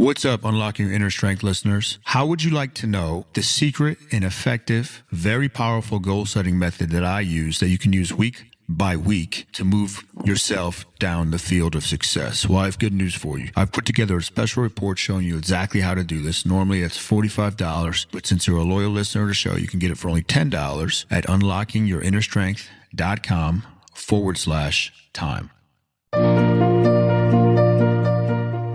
What's up, Unlocking Your Inner Strength listeners? How would you like to know the secret and effective, very powerful goal-setting method that I use that you can use week by week to move yourself down the field of success? Well, I have good news for you. I've put together a special report showing you exactly how to do this. Normally, it's $45, but since you're a loyal listener to the show, you can get it for only $10 at unlockingyourinnerstrength.com/time.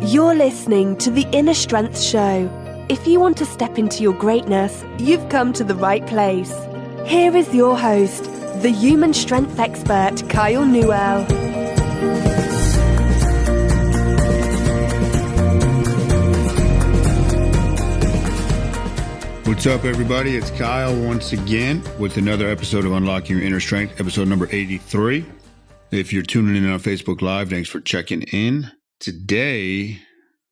You're listening to The Inner Strength Show. If you want to step into your greatness, you've come to the right place. Here is your host, the human strength expert, Kyle Newell. What's up, everybody? It's Kyle once again with another episode of Unlocking Your Inner Strength, episode number 83. If you're tuning in on Facebook Live, thanks for checking in. Today,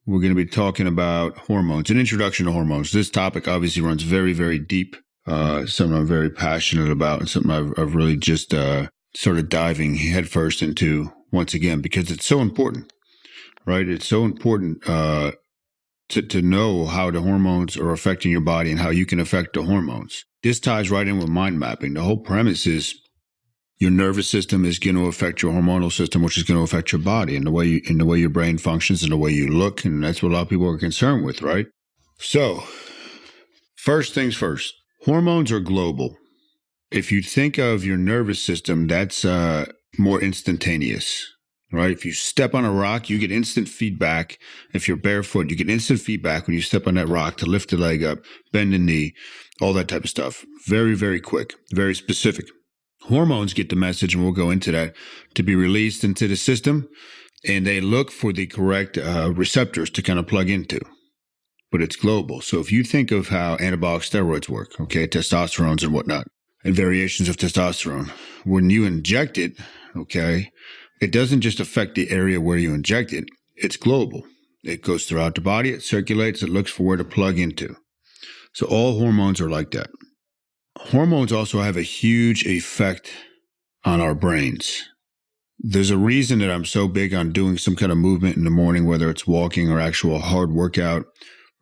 we're going to be talking about hormones, an introduction to hormones. This topic obviously runs very, very deep, something I'm very passionate about and something I've really just started diving headfirst into once again because it's so important, right? It's so important to know how the hormones are affecting your body and how you can affect the hormones. This ties right in with mind mapping. The whole premise is your nervous system is going to affect your hormonal system, which is going to affect your body and the way your brain functions and the way you look. And that's what a lot of people are concerned with, right? So first things first, hormones are global. If you think of your nervous system, that's more instantaneous, right? If you step on a rock, you get instant feedback. If you're barefoot, you get instant feedback when you step on that rock to lift the leg up, bend the knee, all that type of stuff. Very, very quick, very specific. Hormones get the message, and we'll go into that, to be released into the system, and they look for the correct receptors to kind of plug into. But it's global. So if you think of how anabolic steroids work, okay, testosterones and whatnot, and variations of testosterone, when you inject it, okay, it doesn't just affect the area where you inject it. It's global. It goes throughout the body. It circulates. It looks for where to plug into. So all hormones are like that. Hormones also have a huge effect on our brains. There's a reason that I'm so big on doing some kind of movement in the morning, whether it's walking or actual hard workout,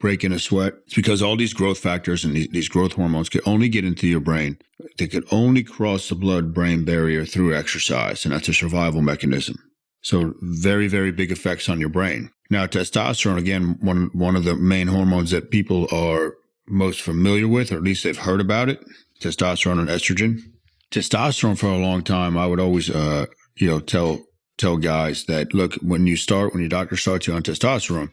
breaking a sweat. It's because all these growth factors and these growth hormones can only get into your brain. They can only cross the blood-brain barrier through exercise, and that's a survival mechanism. So very, very big effects on your brain. Now, testosterone, again, one of the main hormones that people are most familiar with, or at least they've heard about it, testosterone and estrogen. Testosterone, for a long time, I would always, tell guys that, look, when your doctor starts you on testosterone,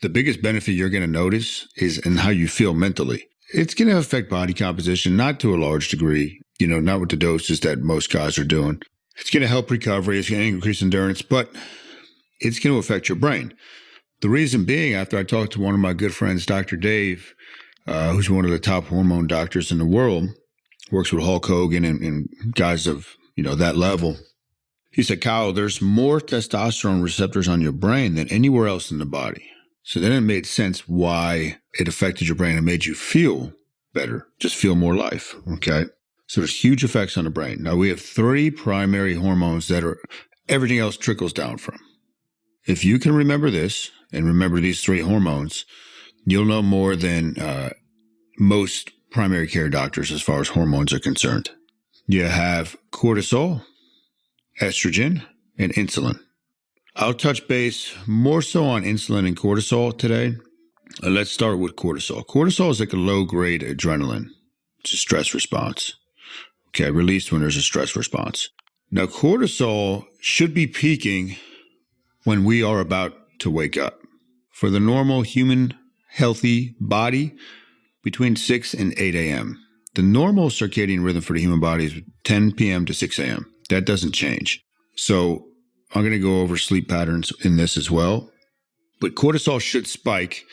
the biggest benefit you're going to notice is in how you feel mentally. It's going to affect body composition, not to a large degree, not with the doses that most guys are doing. It's going to help recovery. It's going to increase endurance, but it's going to affect your brain. The reason being, after I talked to one of my good friends, Dr. Dave, who's one of the top hormone doctors in the world, works with Hulk Hogan and guys of, that level. He said, Kyle, there's more testosterone receptors on your brain than anywhere else in the body. So then it made sense why it affected your brain and made you feel better, just feel more life, okay? So there's huge effects on the brain. Now, we have 3 primary hormones that everything else trickles down from. If you can remember this and remember these 3 hormones, you'll know more than most primary care doctors as far as hormones are concerned. You have cortisol, estrogen, and insulin. I'll touch base more so on insulin and cortisol today. Let's start with cortisol. Cortisol is like a low-grade adrenaline. It's a stress response. Okay, released when there's a stress response. Now, cortisol should be peaking when we are about to wake up. For the normal human healthy body, between 6 and 8 a.m. The normal circadian rhythm for the human body is 10 p.m. to 6 a.m. That doesn't change. So I'm going to go over sleep patterns in this as well. But cortisol should spike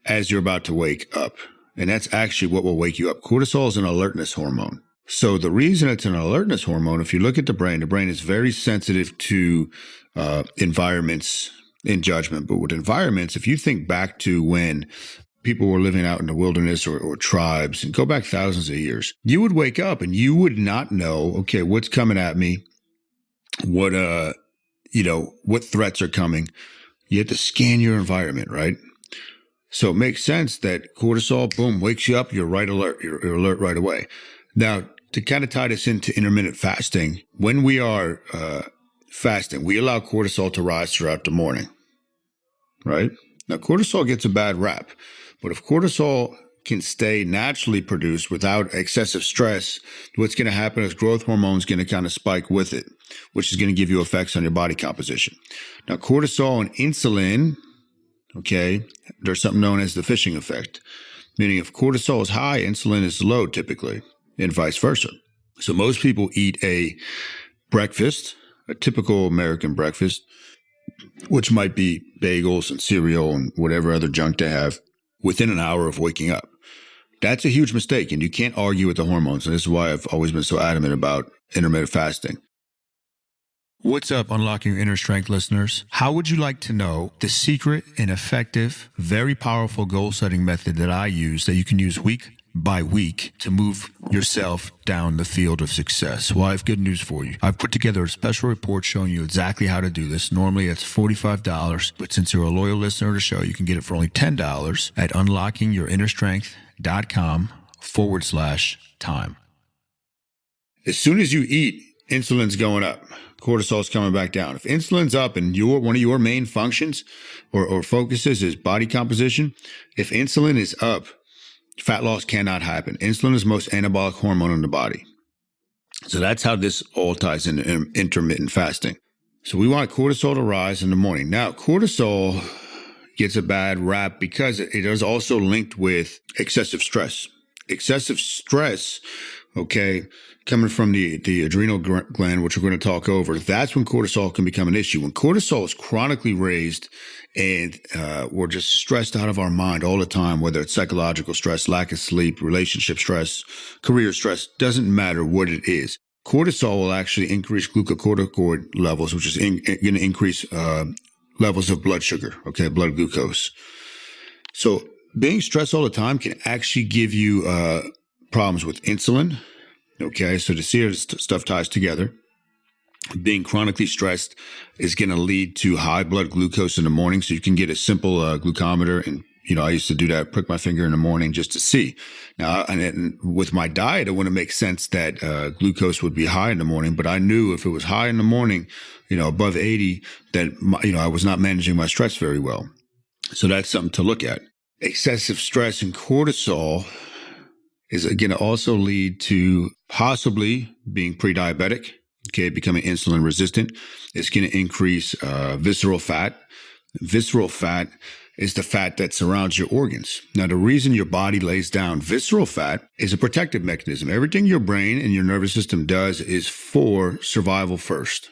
as you're about to wake up. And that's actually what will wake you up. Cortisol is an alertness hormone. So the reason it's an alertness hormone, if you look at the brain is very sensitive to environments in judgment. But with environments, if you think back to when people were living out in the wilderness or tribes and go back thousands of years, you would wake up and you would not know, okay, what's coming at me? What threats are coming? You have to scan your environment, right? So it makes sense that cortisol, boom, wakes you up. You're alert. You're alert right away. Now, to kind of tie this into intermittent fasting, when we are fasting, we allow cortisol to rise throughout the morning, right? Now, cortisol gets a bad rap, but if cortisol can stay naturally produced without excessive stress, what's going to happen is growth hormone is going to kind of spike with it, which is going to give you effects on your body composition. Now, cortisol and insulin, okay, there's something known as the fishing effect, meaning if cortisol is high, insulin is low typically, and vice versa. So most people eat a breakfast, a typical American breakfast, which might be bagels and cereal and whatever other junk they have, within an hour of waking up. That's a huge mistake, and you can't argue with the hormones. And this is why I've always been so adamant about intermittent fasting. What's up, Unlocking Your Inner Strength listeners? How would you like to know the secret and effective, very powerful goal-setting method that I use that you can use week by week to move yourself down the field of success? Well, I have good news for you. I've put together a special report showing you exactly how to do this. Normally, it's $45, but since you're a loyal listener to the show, you can get it for only $10 at unlockingyourinnerstrength.com/time. As soon as you eat, insulin's going up. Cortisol's coming back down. If insulin's up and one of your main functions or focuses is body composition, if insulin is up, fat loss cannot happen. Insulin is the most anabolic hormone in the body. So that's how this all ties into intermittent fasting. So we want cortisol to rise in the morning. Now, cortisol gets a bad rap because it is also linked with excessive stress. Excessive stress, okay, coming from the adrenal gland, which we're going to talk over, that's when cortisol can become an issue. When cortisol is chronically raised and we're just stressed out of our mind all the time, whether it's psychological stress, lack of sleep, relationship stress, career stress, doesn't matter what it is. Cortisol will actually increase glucocorticoid levels, which is going to increase levels of blood sugar, okay, blood glucose. So being stressed all the time can actually give you problems with insulin. Okay, so to see how this stuff ties together, being chronically stressed is going to lead to high blood glucose in the morning. So you can get a simple glucometer, and I used to do that, prick my finger in the morning just to see. Now, and with my diet, it wouldn't make sense that glucose would be high in the morning, but I knew if it was high in the morning, above 80, that I was not managing my stress very well. So that's something to look at. Excessive stress and cortisol is going to also lead to possibly being pre-diabetic, okay, becoming insulin resistant. It's going to increase visceral fat. Visceral fat is the fat that surrounds your organs. Now, the reason your body lays down visceral fat is a protective mechanism. Everything your brain and your nervous system does is for survival first.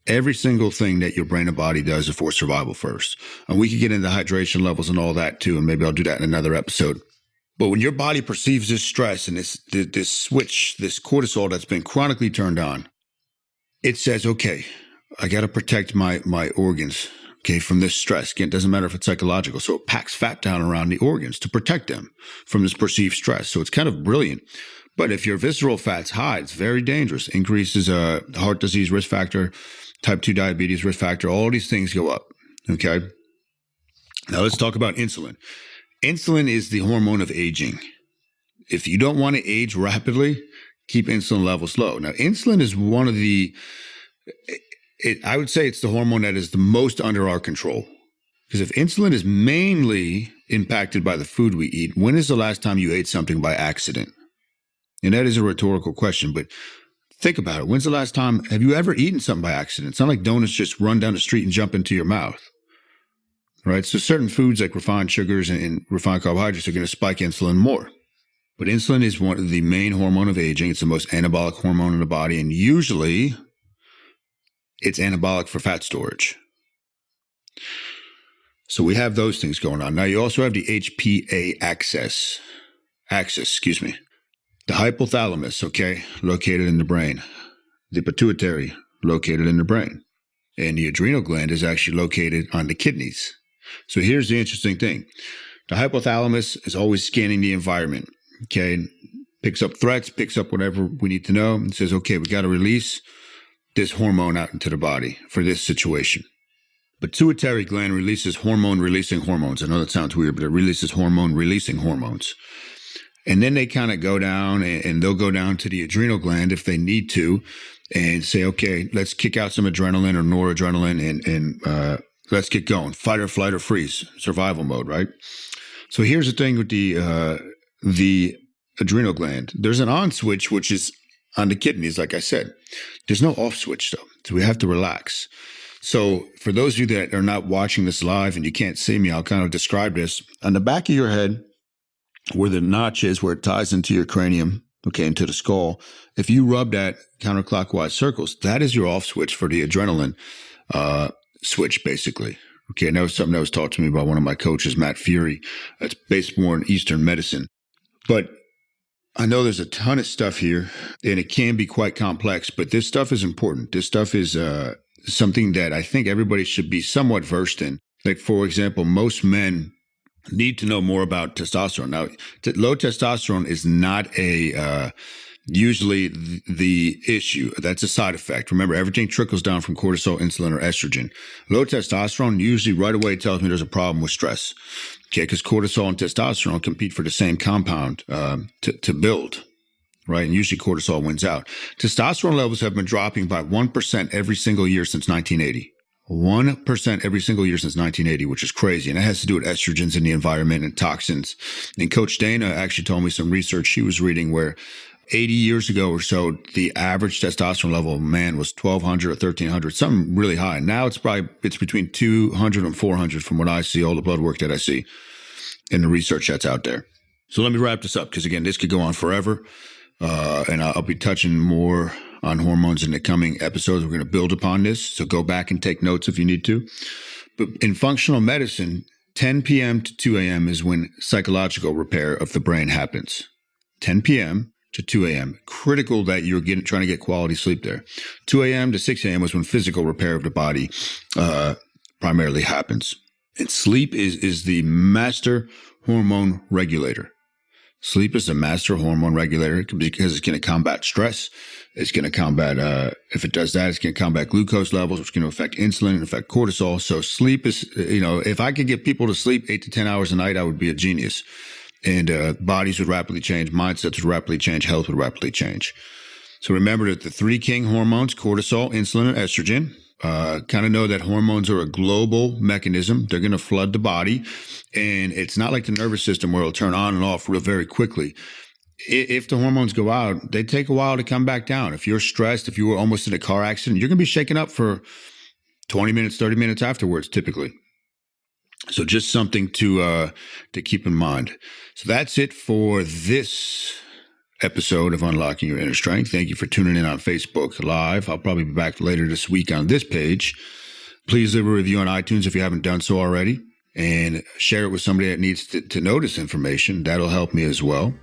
Every single thing that your brain and body does is for survival first. And we could get into hydration levels and all that too, and maybe I'll do that in another episode. But when your body perceives this stress and this switch, this cortisol that's been chronically turned on, it says, okay, I got to protect my organs, okay, from this stress. Again, it doesn't matter if it's psychological. So it packs fat down around the organs to protect them from this perceived stress. So it's kind of brilliant. But if your visceral fat's high, it's very dangerous. Increases heart disease risk factor, type 2 diabetes risk factor. All these things go up, okay? Now let's talk about insulin. Insulin is the hormone of aging. If you don't want to age rapidly, keep insulin levels low. Now, insulin is one of I would say it's the hormone that is the most under our control. Because if insulin is mainly impacted by the food we eat, when is the last time you ate something by accident? And that is a rhetorical question, but think about it. When's the last time, have you ever eaten something by accident? It's not like donuts just run down the street and jump into your mouth. Right? So certain foods like refined sugars and refined carbohydrates are going to spike insulin more. But insulin is one of the main hormone of aging. It's the most anabolic hormone in the body. And usually it's anabolic for fat storage. So we have those things going on. Now you also have the HPA axis. The hypothalamus, okay, located in the brain. The pituitary, located in the brain. And the adrenal gland is actually located on the kidneys. So here's the interesting thing. The hypothalamus is always scanning the environment, okay? Picks up threats, picks up whatever we need to know, and says, okay, we got to release this hormone out into the body for this situation. pituitary gland releases hormone-releasing hormones. I know that sounds weird, but it releases hormone-releasing hormones. And then they kind of go down, and they'll go down to the adrenal gland if they need to, and say, okay, let's kick out some adrenaline or noradrenaline, and let's get going. Fight or flight or freeze, survival mode, right? So here's the thing with the adrenal gland. There's an on switch, which is on the kidneys, like I said. There's no off switch, though, so we have to relax. So for those of you that are not watching this live and you can't see me, I'll kind of describe this. On the back of your head, where the notch is, where it ties into your cranium, okay, into the skull, if you rub that counterclockwise circles, that is your off switch for the adrenaline switch, basically. Okay, and that was something that was taught to me by one of my coaches, Matt Fury. It's based more in Eastern medicine. But I know there's a ton of stuff here, and it can be quite complex, but this stuff is important. This stuff is something that I think everybody should be somewhat versed in. Like, for example, most men need to know more about testosterone. Now, low testosterone is not usually the issue. That's a side effect. Remember, everything trickles down from cortisol, insulin, or estrogen. Low testosterone usually right away tells me there's a problem with stress. Okay, because cortisol and testosterone compete for the same compound to build, right? And usually cortisol wins out. Testosterone levels have been dropping by 1% every single year since 1980. 1% every single year since 1980, which is crazy. And it has to do with estrogens in the environment and toxins. And Coach Dana actually told me some research she was reading where 80 years ago or so, the average testosterone level of a man was 1,200 or 1,300, something really high. Now it's between 200 and 400 from what I see, all the blood work that I see in the research that's out there. So let me wrap this up, because again, this could go on forever. And I'll be touching more on hormones in the coming episodes. We're going to build upon this. So go back and take notes if you need to. But in functional medicine, 10 p.m. to 2 a.m. is when psychological repair of the brain happens. 10 p.m. to 2 a.m. Critical that you're trying to get quality sleep there. 2 a.m. to 6 a.m. is when physical repair of the body primarily happens. And sleep is the master hormone regulator. Sleep is a master hormone regulator because it's going to combat stress. It's going to combat, if it does that, it's going to combat glucose levels, which is going to affect insulin and affect cortisol. So sleep is, if I could get people to sleep 8 to 10 hours a night, I would be a genius. And bodies would rapidly change, mindsets would rapidly change, health would rapidly change. So remember that the three king hormones, cortisol, insulin, and estrogen, kind of know that hormones are a global mechanism. They're going to flood the body. And it's not like the nervous system where it'll turn on and off real very quickly. If the hormones go out, they take a while to come back down. If you're stressed, if you were almost in a car accident, you're going to be shaken up for 20 minutes, 30 minutes afterwards, typically. So just something to keep in mind. So that's it for this episode of Unlocking Your Inner Strength. Thank you for tuning in on Facebook Live. I'll probably be back later this week on this page. Please leave a review on iTunes if you haven't done so already, and share it with somebody that needs to know this information. That'll help me as well.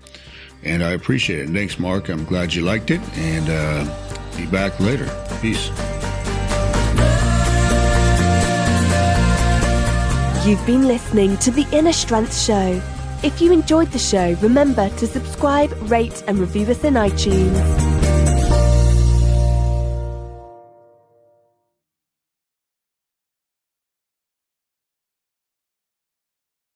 And I appreciate it. And thanks, Mark. I'm glad you liked it, and be back later. Peace. You've been listening to The Inner Strength Show. If you enjoyed the show, remember to subscribe, rate, and review us in iTunes.